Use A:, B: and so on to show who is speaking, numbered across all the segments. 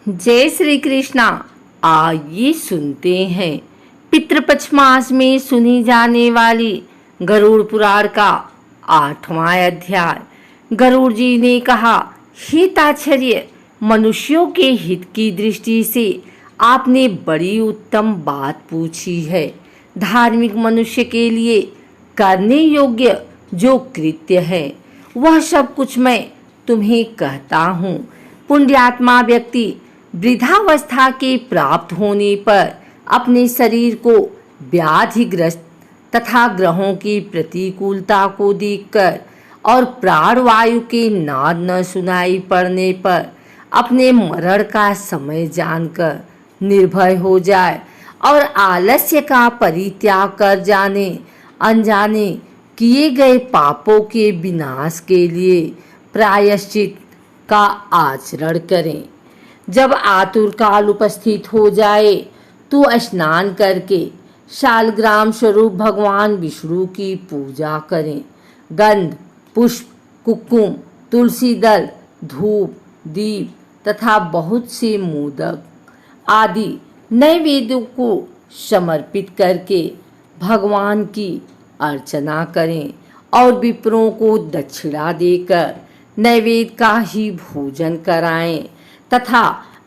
A: जय श्री कृष्णा। आइए सुनते हैं पितृपक्ष मास में सुनी जाने वाली गरुड़ पुराण का 8वां अध्याय। गरुड़ जी ने कहा, हे ताच्छर्य, मनुष्यों के हित की दृष्टि से आपने बड़ी उत्तम बात पूछी है। धार्मिक मनुष्य के लिए करने योग्य जो कृत्य है वह सब कुछ मैं तुम्हें कहता हूँ। पुण्यात्मा व्यक्ति वृद्धावस्था के प्राप्त होने पर अपने शरीर को व्याधिग्रस्त तथा ग्रहों की प्रतिकूलता को देखकर और प्राणवायु के नाद न सुनाई पड़ने पर अपने मरण का समय जानकर निर्भय हो जाए और आलस्य का परित्याग कर जाने अनजाने किए गए पापों के विनाश के लिए प्रायश्चित का आचरण करें। जब आतुर काल उपस्थित हो जाए तो स्नान करके शालग्राम स्वरूप भगवान विष्णु की पूजा करें। गंध, पुष्प, कुकुम, तुलसी दल, धूप, दीप तथा बहुत से मोदक आदि नैवेद्यों को समर्पित करके भगवान की अर्चना करें और विप्रों को दक्षिणा देकर नैवेद्य का ही भोजन कराएं तथा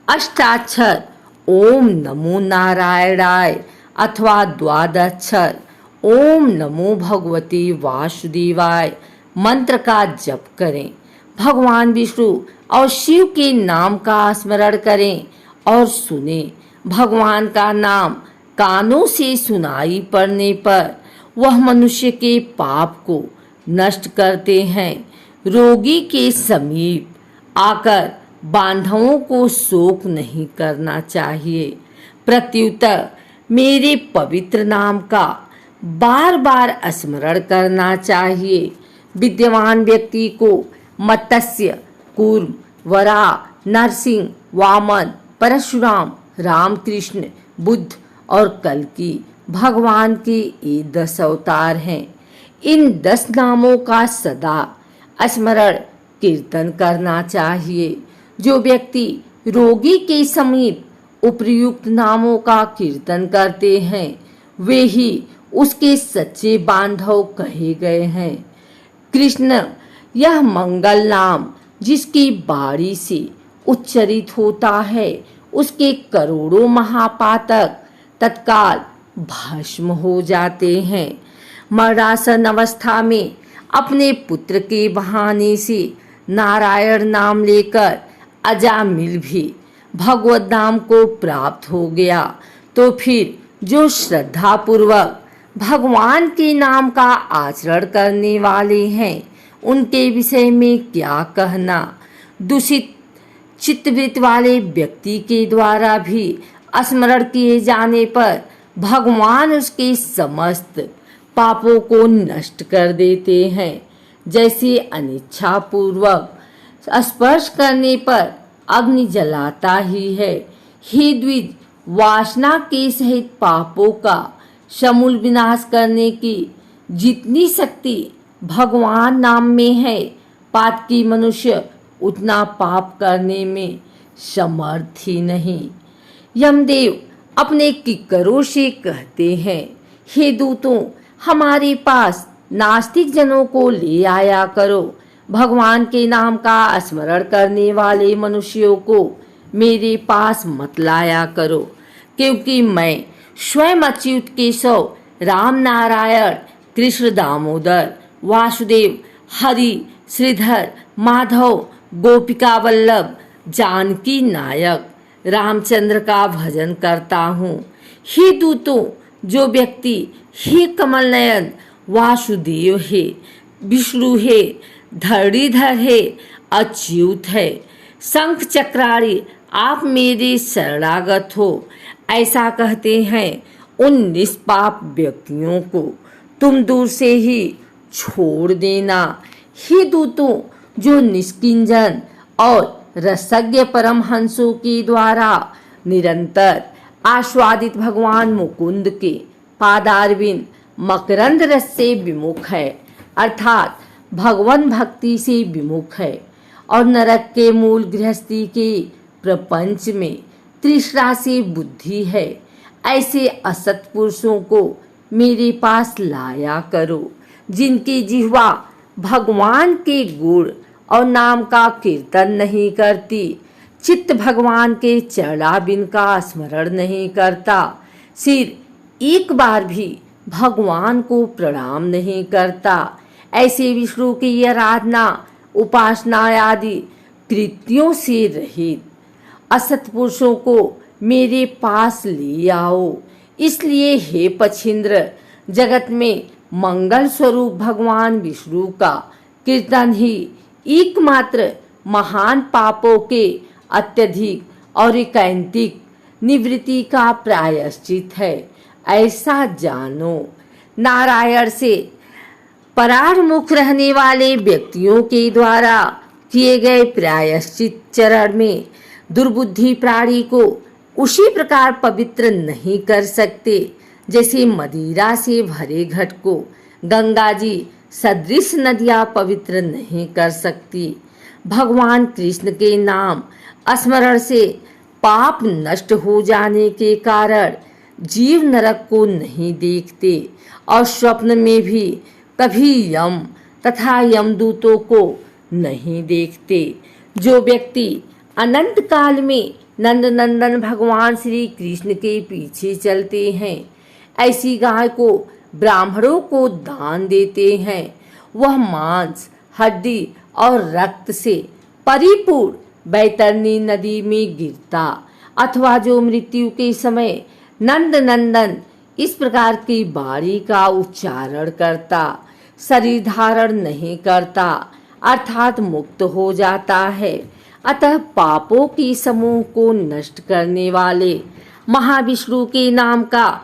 A: अष्टाक्षर ओम नमो नारायणाय अथवा द्वादक्षर ओम नमो भगवते वासुदेवाय मंत्र का जप करें। भगवान विष्णु और शिव के नाम का स्मरण करें और सुने। भगवान का नाम कानों से सुनाई पड़ने पर वह मनुष्य के पाप को नष्ट करते हैं। रोगी के समीप आकर बांधवों को शोक नहीं करना चाहिए। प्रत्युत्तर मेरे पवित्र नाम का बार बार स्मरण करना चाहिए। विद्यमान व्यक्ति को मत्स्य, कूर्म, वराह, नरसिंह, वामन, परशुराम, रामकृष्ण, बुद्ध और कल्कि भगवान के ये 10 अवतार हैं। इन 10 नामों का सदा स्मरण कीर्तन करना चाहिए। जो व्यक्ति रोगी के समीप उपर्युक्त नामों का कीर्तन करते हैं वे ही उसके सच्चे बांधव कहे गए हैं। कृष्ण यह मंगल नाम जिसकी बाणी से उच्चरित होता है उसके करोड़ों महापातक तत्काल भस्म हो जाते हैं। मरणासन अवस्था में अपने पुत्र के बहाने से नारायण नाम लेकर अजामिल भी भगवत नाम को प्राप्त हो गया तो फिर जो श्रद्धा पूर्वक भगवान के नाम का आचरण करने वाले हैं उनके विषय में क्या कहना। दूषित चित्तवृत्ति वाले व्यक्ति के द्वारा भी स्मरण किए जाने पर भगवान उसके समस्त पापों को नष्ट कर देते हैं। जैसे अनिच्छा पूर्वक स्पर्श करने पर अग्नि जलाता ही है। हे द्विज, वासना के सहित पापों का समूल विनाश करने की जितनी शक्ति भगवान नाम में है पातकी मनुष्य उतना पाप करने में समर्थ ही नहीं। यमदेव अपने किक्करों से कहते हैं, हे दूतों, हमारे पास नास्तिक जनों को ले आया करो। भगवान के नाम का स्मरण करने वाले मनुष्यों को मेरे पास मत लाया करो, क्योंकि मैं स्वयं अच्युत केशव, राम नारायण, कृष्ण दामोदर, वासुदेव, हरि, श्रीधर, माधव, गोपिका वल्लभ, जानकी नायक, रामचंद्र का भजन करता हूँ। हे दूतों, जो व्यक्ति हे कमल नयन वासुदेव है, विष्णु है, धरणीधर है, अच्युत है, शंख चक्रारी, आप मेरे शरणागत हो, ऐसा कहते हैं उन निष्पाप व्यक्तियों को तुम दूर से ही छोड़ देना। हे दूतों, जो निष्किंजन और रसज्ञ परमहंसों के द्वारा निरंतर आस्वादित भगवान मुकुंद के पादारविंद मकरंद रस से विमुख है, अर्थात भगवान भक्ति से विमुख है और नरक के मूल गृहस्थी के प्रपंच में तृष्णा से बुद्धि है, ऐसे असत पुरुषों को मेरे पास लाया करो, जिनकी जिह्वा भगवान के गुण और नाम का कीर्तन नहीं करती, चित्त भगवान के चरणाबिंद का स्मरण नहीं करता, सिर एक बार भी भगवान को प्रणाम नहीं करता, ऐसे विष्णु की आराधना उपासना आदि कृत्यों से रहित असत पुरुषों को मेरे पास ले आओ। इसलिए हे पछिंद्र, जगत में मंगल स्वरूप भगवान विष्णु का कीर्तन ही एकमात्र महान पापों के अत्यधिक और एकांतिक निवृत्ति का प्रायश्चित है, ऐसा जानो। नारायण से परारमुख रहने वाले व्यक्तियों के द्वारा किए गए प्रायश्चित चरण में दुर्बुद्धि प्राणी को उसी प्रकार पवित्र नहीं कर सकते जैसे मदिरा से भरे घट को गंगा जी सदृश नदियाँ पवित्र नहीं कर सकती। भगवान कृष्ण के नाम स्मरण से पाप नष्ट हो जाने के कारण जीव नरक को नहीं देखते और स्वप्न में भी कभी यम तथा यमदूतों को नहीं देखते। जो व्यक्ति अनंत काल में नंदनंदन भगवान श्री कृष्ण के पीछे चलते हैं, ऐसी गाय को ब्राह्मणों को दान देते हैं, वह मांस हड्डी और रक्त से परिपूर्ण बैतरणी नदी में गिरता, अथवा जो मृत्यु के समय नंद नंदन इस प्रकार की बाणी का उच्चारण करता, शरीर धारण नहीं करता अर्थात मुक्त हो जाता है। अतः पापों की समूह को नष्ट करने वाले महाविष्णु के नाम का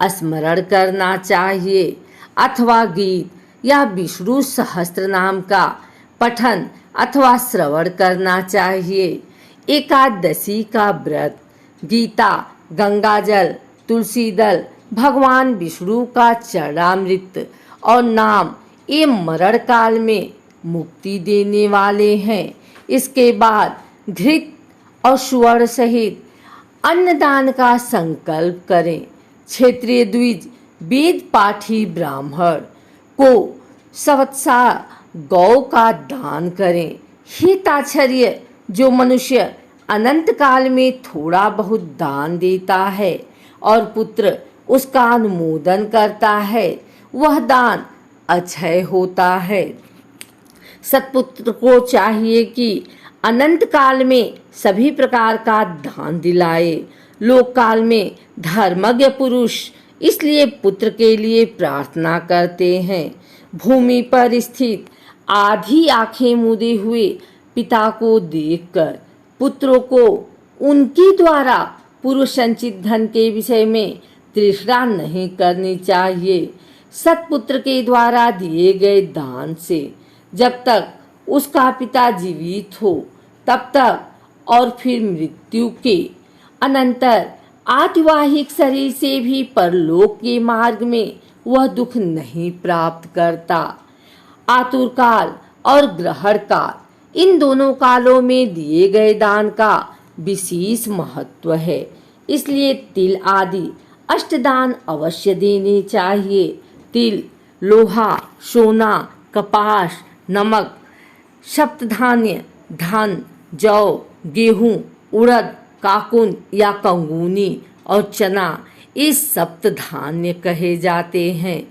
A: स्मरण करना चाहिए, अथवा गीत या विष्णु सहस्त्र नाम का पठन अथवा श्रवण करना चाहिए। एकादशी का व्रत, गीता, गंगाजल, तुलसी दल, भगवान विष्णु का चरणामृत और नाम ये मरण काल में मुक्ति देने वाले हैं। इसके बाद घृत और सुवर्ण सहित अन्नदान का संकल्प करें। क्षेत्रीय द्विज वेद पाठी ब्राह्मण को सवत्सा गौ का दान करें। हिताश्चर्य, जो मनुष्य अनंत काल में थोड़ा बहुत दान देता है और पुत्र उसका अनुमोदन करता है, वह दान अक्षय होता है। सत्पुत्र को चाहिए कि अनंत काल में सभी प्रकार का दान दिलाए। लोक काल में धर्मज्ञ पुरुष इसलिए पुत्र के लिए प्रार्थना करते हैं। भूमि पर स्थित आधी आंखें मूंदे हुए पिता को देखकर पुत्रों को उनके द्वारा पूर्व संचित धन के विषय में तृष्णा नहीं करनी चाहिए। सत्पुत्र के द्वारा दिए गए दान से जब तक उसका पिता जीवित हो तब तक और फिर मृत्यु के अनंतर आतिवाहिक शरीर से भी परलोक के मार्ग में वह दुख नहीं प्राप्त करता। आतुर काल और ग्रहण काल, इन दोनों कालों में दिए गए दान का विशेष महत्व है, इसलिए तिल आदि अष्टदान अवश्य देने चाहिए। तिल, लोहा, सोना, कपास, नमक, सप्तधान्य, धन, जौ, गेहूं, उड़द, काकुन या कंगूनी और चना ये सप्तधान्य कहे जाते हैं।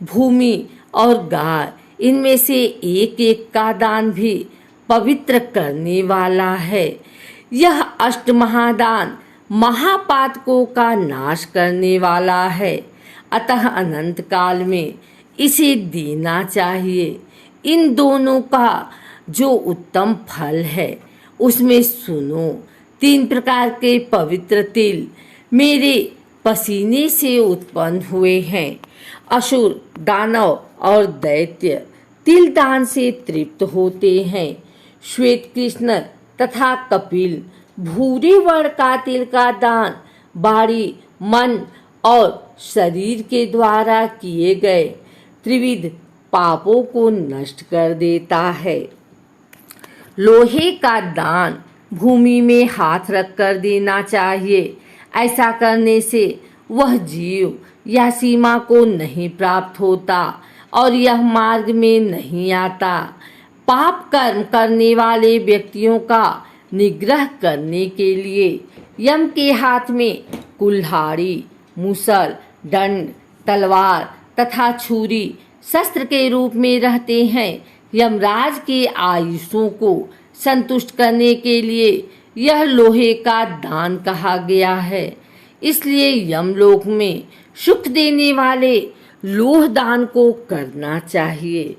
A: भूमि और गाय, इनमें से एक एक का दान भी पवित्र करने वाला है। यह अष्ट महादान महापातकों का नाश करने वाला है, अतः अनंत काल में इसे देना चाहिए। इन दोनों का जो उत्तम फल है उसमें सुनो। 3 प्रकार के पवित्र तिल मेरे पसीने से उत्पन्न हुए हैं। असुर, दानव और दैत्य तिल दान से तृप्त होते हैं। श्वेत कृष्ण तथा कपिल भूरे वर्ण का तिल का दान बाड़ी, मन और शरीर के द्वारा किए गए त्रिविध पापों को नष्ट कर देता है। लोहे का दान भूमि में हाथ रख कर देना चाहिए। ऐसा करने से वह जीव यह सीमा को नहीं प्राप्त होता और यह मार्ग में नहीं आता। पाप कर्म करने वाले व्यक्तियों का निग्रह करने के लिए यम के हाथ में कुल्हाड़ी, मूसल, दंड, तलवार तथा छुरी शस्त्र के रूप में रहते हैं। यमराज के आयुषों को संतुष्ट करने के लिए यह लोहे का दान कहा गया है। इसलिए यमलोक में सुख देने वाले लोह दान को करना चाहिए।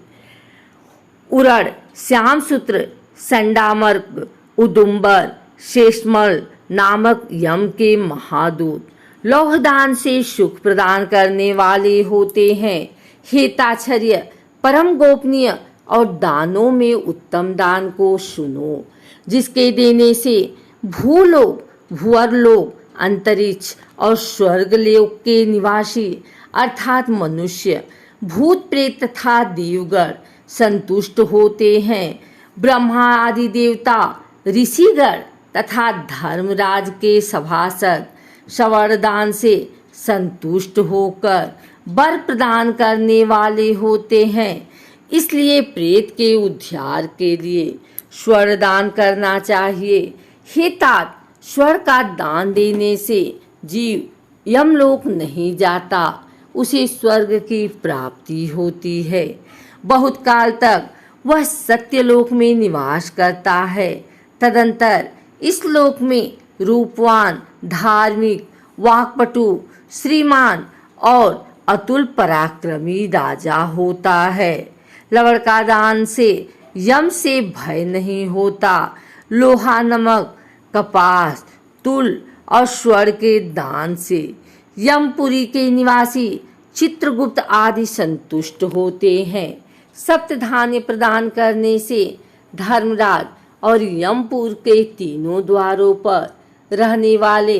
A: उरड़, श्यामसूत्र, संडामर्क, उदुम्बर, शेषमल नामक यम के महादूत लौह दान से सुख प्रदान करने वाले होते हैं। हे ताच्छर्य, परम गोपनीय और दानों में उत्तम दान को सुनो, जिसके देने से भूलोक, भूअरलोक, अंतरिक्ष और स्वर्गलोक के निवासी अर्थात मनुष्य, भूत प्रेत तथा देवगण संतुष्ट होते हैं। ब्रह्मा आदि देवता, ऋषिगण तथा धर्मराज के सभासद सवरदान से संतुष्ट होकर वर प्रदान करने वाले होते हैं। इसलिए प्रेत के उद्धार के लिए स्वर दान करना चाहिए। हे तात, स्वर का दान देने से जीव यमलोक नहीं जाता, उसे स्वर्ग की प्राप्ति होती है। बहुत काल तक वह सत्यलोक में निवास करता है। तदंतर इस लोक में रूपवान, धार्मिक, वाक्पटु, श्रीमान और अतुल पराक्रमी राजा होता है। लवण का दान से यम से भय नहीं होता। लोहा, नमक, कपास, तुल और स्वर्ण के दान से यमपुरी के निवासी चित्रगुप्त आदि संतुष्ट होते हैं। सप्त धान्य प्रदान करने से धर्मराज और यमपुर के तीनों द्वारों पर रहने वाले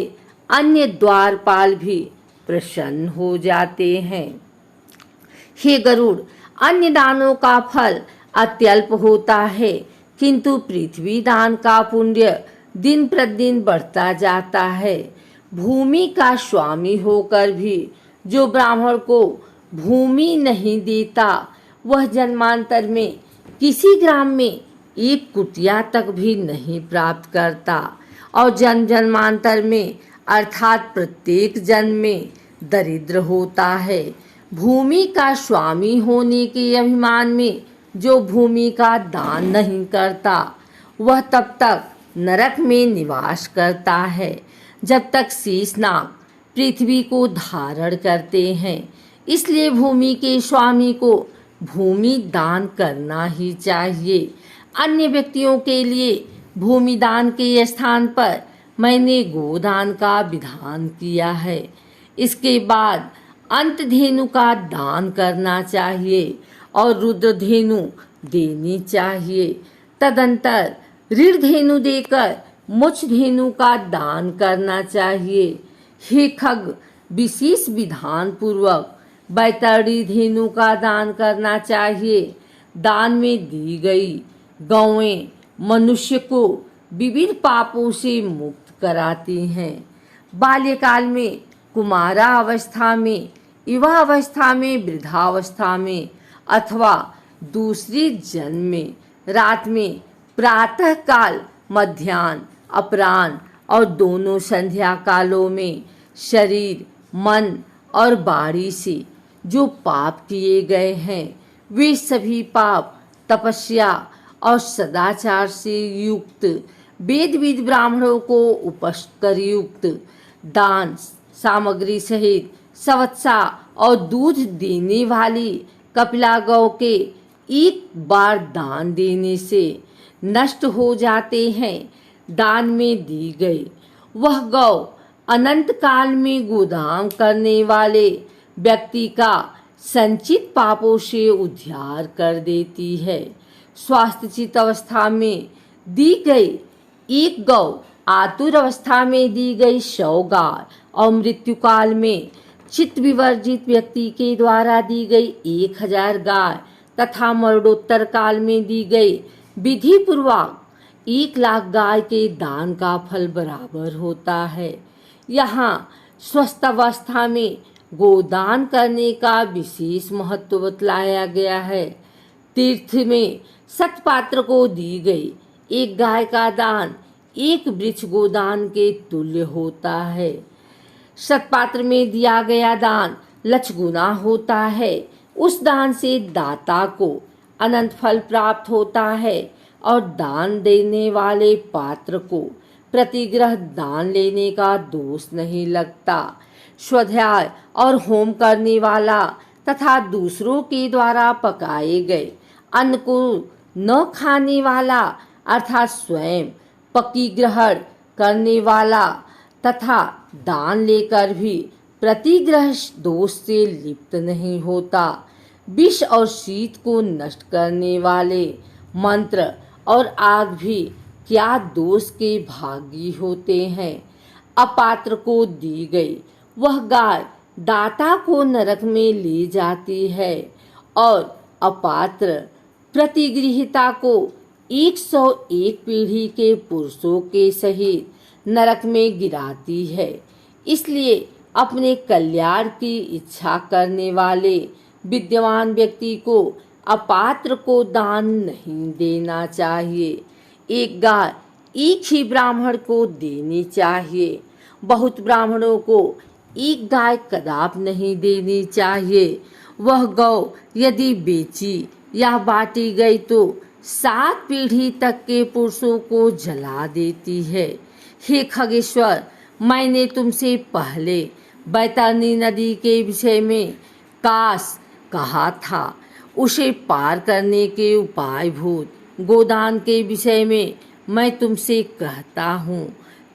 A: अन्य द्वारपाल भी प्रसन्न हो जाते हैं। हे गरुड़, अन्य दानों का फल अत्यल्प होता है, किंतु पृथ्वी दान का पुण्य दिन प्रतिदिन बढ़ता जाता है। भूमि का स्वामी होकर भी जो ब्राह्मण को भूमि नहीं देता, वह जन्मांतर में किसी ग्राम में एक कुटिया तक भी नहीं प्राप्त करता और जन्म जन्मांतर में अर्थात प्रत्येक जन्म में दरिद्र होता है। भूमि का स्वामी होने के अभिमान में जो भूमि का दान नहीं करता, वह तब तक नरक में निवास करता है जब तक शेषनाग पृथ्वी को धारण करते हैं। इसलिए भूमि के स्वामी को भूमि दान करना ही चाहिए। अन्य व्यक्तियों के लिए भूमि दान के स्थान पर मैंने गोदान का विधान किया है। इसके बाद अंतधेनु का दान करना चाहिए और रुद्रधेनु देनी चाहिए। तदंतर ऋणधेनु देकर मोक्षधेनु का दान करना चाहिए। हे खग, विशेष विधान पूर्वक बैतरणी धेनु का दान करना चाहिए। दान में दी गई गौएं मनुष्य को विविध पापों से मुक्त कराती हैं। बाल्यकाल में, कुमारा अवस्था में, युवा अवस्था में, वृद्धावस्था में अथवा दूसरे जन्म में, रात में, प्रातः काल, मध्याह्न, अपराह्न और दोनों संध्या कालों में शरीर, मन और वाणी से जो पाप किए गए हैं, वे सभी पाप तपस्या और सदाचार से युक्त वेदविद ब्राह्मणों को उपस्कर युक्त दान सामग्री सहित सवत्सा और दूध देने वाली कपिला गौ के एक बार दान देने से नष्ट हो जाते हैं। दान में दी गई वह गौ अनंत काल में गोदान करने वाले व्यक्ति का संचित पापों से उद्धार कर देती है। स्वास्थ्यचित अवस्था में दी गई एक गौ, आतुर अवस्था में दी गई 100 गाय और मृत्यु काल में चित्त विवर्जित व्यक्ति के द्वारा दी गई 1000 गाय तथा मरणोत्तर काल में दी गई विधि पूर्वक 1 लाख गाय के दान का फल बराबर होता है। यहाँ स्वस्थ अवस्था में गोदान करने का विशेष महत्व बतलाया गया है। तीर्थ में सतपात्र को दी गई एक गाय का दान एक वृक्ष गोदान के तुल्य होता है। सतपात्र में दिया गया दान लक्षगुना होता है। उस दान से दाता को अनंत फल प्राप्त होता है और दान देने वाले पात्र को प्रतिग्रह दान लेने का दोष नहीं लगता। स्वाध्याय और होम करने वाला तथा दूसरों के द्वारा पकाए गए अन्न को न खाने वाला अर्थात स्वयं पकी ग्रहण करने वाला तथा दान लेकर भी प्रतिग्रह दोष से लिप्त नहीं होता। विष और शीत को नष्ट करने वाले मंत्र और आग भी क्या दोष के भागी होते हैं। अपात्र को दी गई वह गाय दाता को नरक में ले जाती है और अपात्र प्रतिगृहिता को 101 पीढ़ी के पुरुषों के सहित नरक में गिराती है। इसलिए अपने कल्याण की इच्छा करने वाले विद्वान व्यक्ति को अपात्र को दान नहीं देना चाहिए। एक गाय एक ही ब्राह्मण को देनी चाहिए। बहुत ब्राह्मणों को एक गाय कदाप नहीं देनी चाहिए। वह गौ यदि बेची या बांटी गई तो 7 पीढ़ी तक के पुरुषों को जला देती है। हे खगेश्वर, मैंने तुमसे पहले बैतरणी नदी के विषय में काश कहा था। उसे पार करने के उपाय भूत गोदान के विषय में मैं तुमसे कहता हूँ।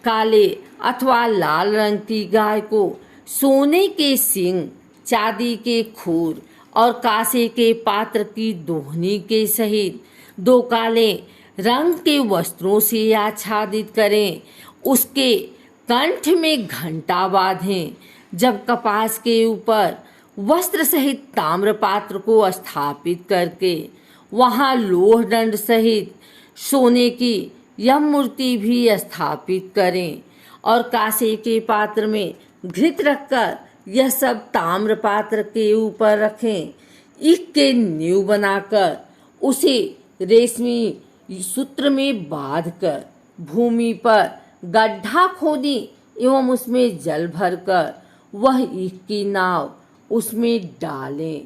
A: काले अथवा लाल रंग की गाय को सोने के सींग, चांदी के खूर और कांसे के पात्र की दोहनी के सहित 2 काले रंग के वस्त्रों से आच्छादित करें। उसके कंठ में घंटा बांधें। जब कपास के ऊपर वस्त्र सहित ताम्र पात्र को स्थापित करके वहां लोह दंड सहित सोने की यह मूर्ति भी स्थापित करें और कांसे के पात्र में घृत रखकर यह सब ताम्र पात्र के ऊपर रखें। ईख के नींव बनाकर उसे रेशमी सूत्र में बांधकर भूमि पर गड्ढा खोदी एवं उसमें जल भरकर वह ईख की नाव उसमें डालें।